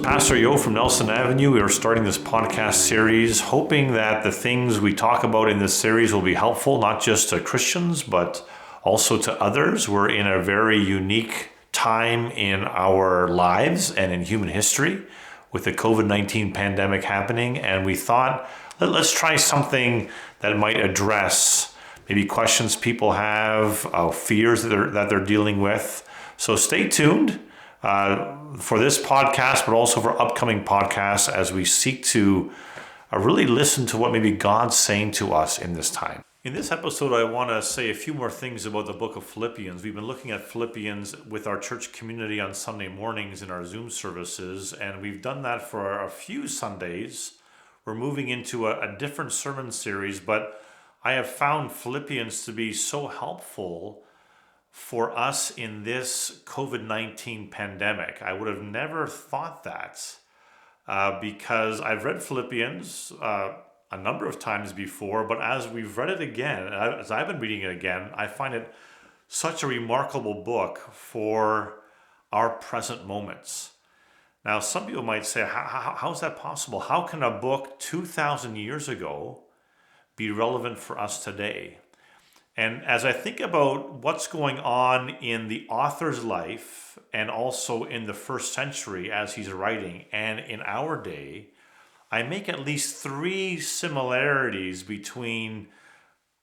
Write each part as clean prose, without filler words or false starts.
Pastor Yo from Nelson Avenue. We are starting this podcast series, hoping that the things we talk about in this series will be helpful, not just to Christians, but also to others. We're in a very unique time in our lives and in human history with the COVID-19 pandemic happening, and we thought, let's try something that might address maybe questions people have, fears that they're dealing with. So stay tuned for this podcast, but also for upcoming podcasts as we seek to really listen to what maybe God's saying to us in this time. In this episode, I want to say a few more things about the book of Philippians. We've been looking at Philippians with our church community on Sunday mornings in our Zoom services, and we've done that for a few Sundays. We're moving into a different sermon series, but I have found Philippians to be so helpful for us in this COVID-19 pandemic. I would have never thought that because I've read Philippians a number of times before, but as we've read it again, as I've been reading it again, I find it such a remarkable book for our present moments. Now, some people might say, how is that possible? How can a book 2,000 years ago be relevant for us today? And as I think about what's going on in the author's life and also in the first century as he's writing and in our day, I make at least three similarities between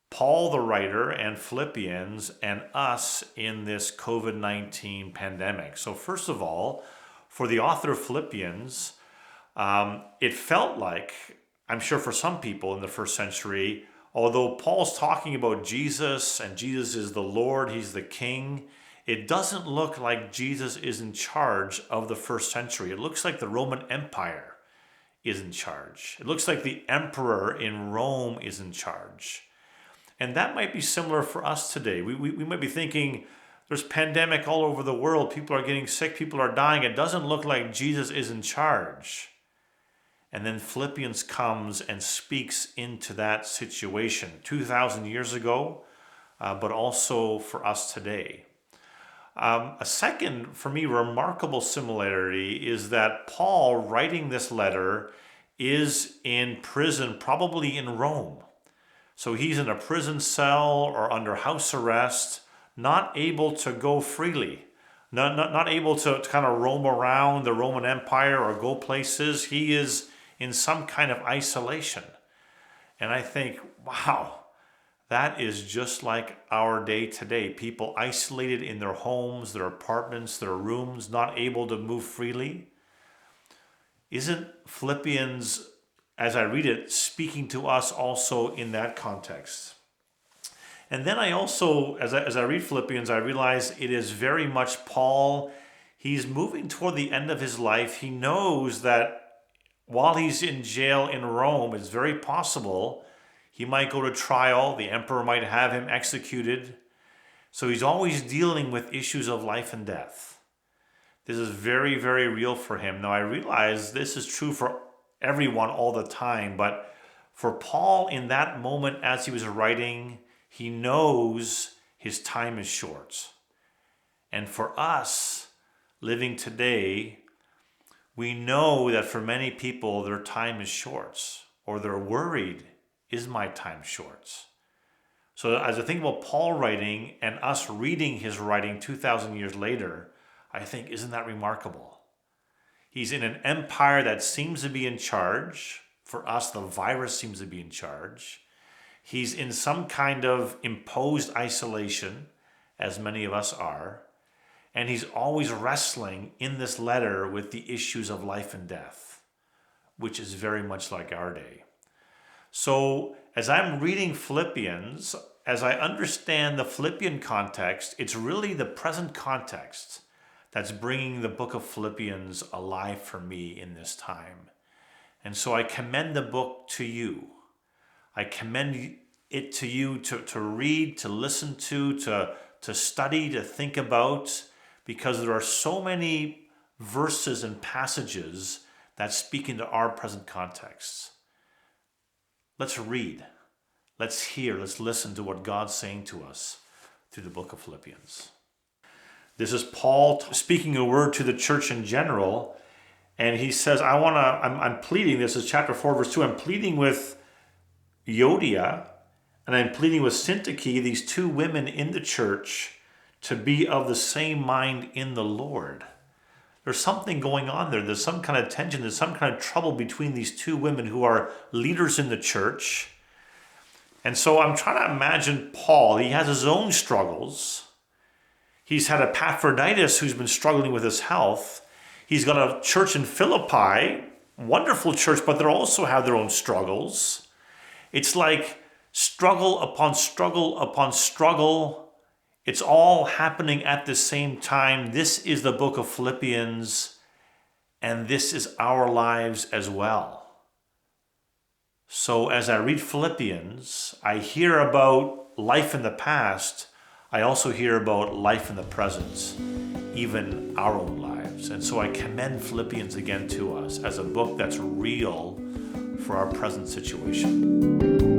Paul the writer and Philippians and us in this COVID-19 pandemic. So first of all, for the author of Philippians, it felt like, I'm sure for some people in the first century, although Paul's talking about Jesus and Jesus is the Lord, he's the King, it doesn't look like Jesus is in charge of the first century. It looks like the Roman Empire is in charge. It looks like the emperor in Rome is in charge. And that might be similar for us today. We might be thinking, there's pandemic all over the world. People are getting sick. People are dying. It doesn't look like Jesus is in charge. And then Philippians comes and speaks into that situation 2,000 years ago, but also for us today. A second, for me, remarkable similarity is that Paul, writing this letter, is in prison, probably in Rome. So he's in a prison cell or under house arrest, not able to go freely, not able to kind of roam around the Roman Empire or go places. He is in some kind of isolation. And I think, wow, that is just like our day today. People isolated in their homes, their apartments, their rooms, not able to move freely. Isn't Philippians, as I read it, speaking to us also in that context? And then I also, as I read Philippians, I realize it is very much Paul. He's moving toward the end of his life. He knows that while he's in jail in Rome, it's very possible he might go to trial. The emperor might have him executed. So he's always dealing with issues of life and death. This is very, very real for him. Now, I realize this is true for everyone all the time, but for Paul in that moment as he was writing, he knows his time is short. And for us living today, we know that for many people, their time is short, or they're worried, is my time short? So as I think about Paul writing and us reading his writing 2,000 years later, I think, isn't that remarkable? He's in an empire that seems to be in charge. For us, the virus seems to be in charge. He's in some kind of imposed isolation, as many of us are. And he's always wrestling in this letter with the issues of life and death, which is very much like our day. So as I'm reading Philippians, as I understand the Philippian context, it's really the present context that's bringing the book of Philippians alive for me in this time. And so I commend the book to you. I commend it to you to read, to listen to study, to think about, because there are so many verses and passages that speak into our present context. Let's read, let's hear, let's listen to what God's saying to us through the book of Philippians. This is Paul speaking a word to the church in general, And he says, I'm pleading, this is chapter 4, verse 2, I'm pleading with Euodia and I'm pleading with Syntyche, these two women in the church, to be of the same mind in the Lord. There's something going on there. There's some kind of tension. There's some kind of trouble between these two women who are leaders in the church. And so I'm trying to imagine Paul. He has his own struggles. He's had Epaphroditus who's been struggling with his health. He's got a church in Philippi, wonderful church, but they also have their own struggles. It's like struggle upon struggle upon struggle. It's all happening at the same time. This is the book of Philippians, and this is our lives as well. So as I read Philippians, I hear about life in the past. I also hear about life in the present, even our own lives. And so I commend Philippians again to us as a book that's real for our present situation.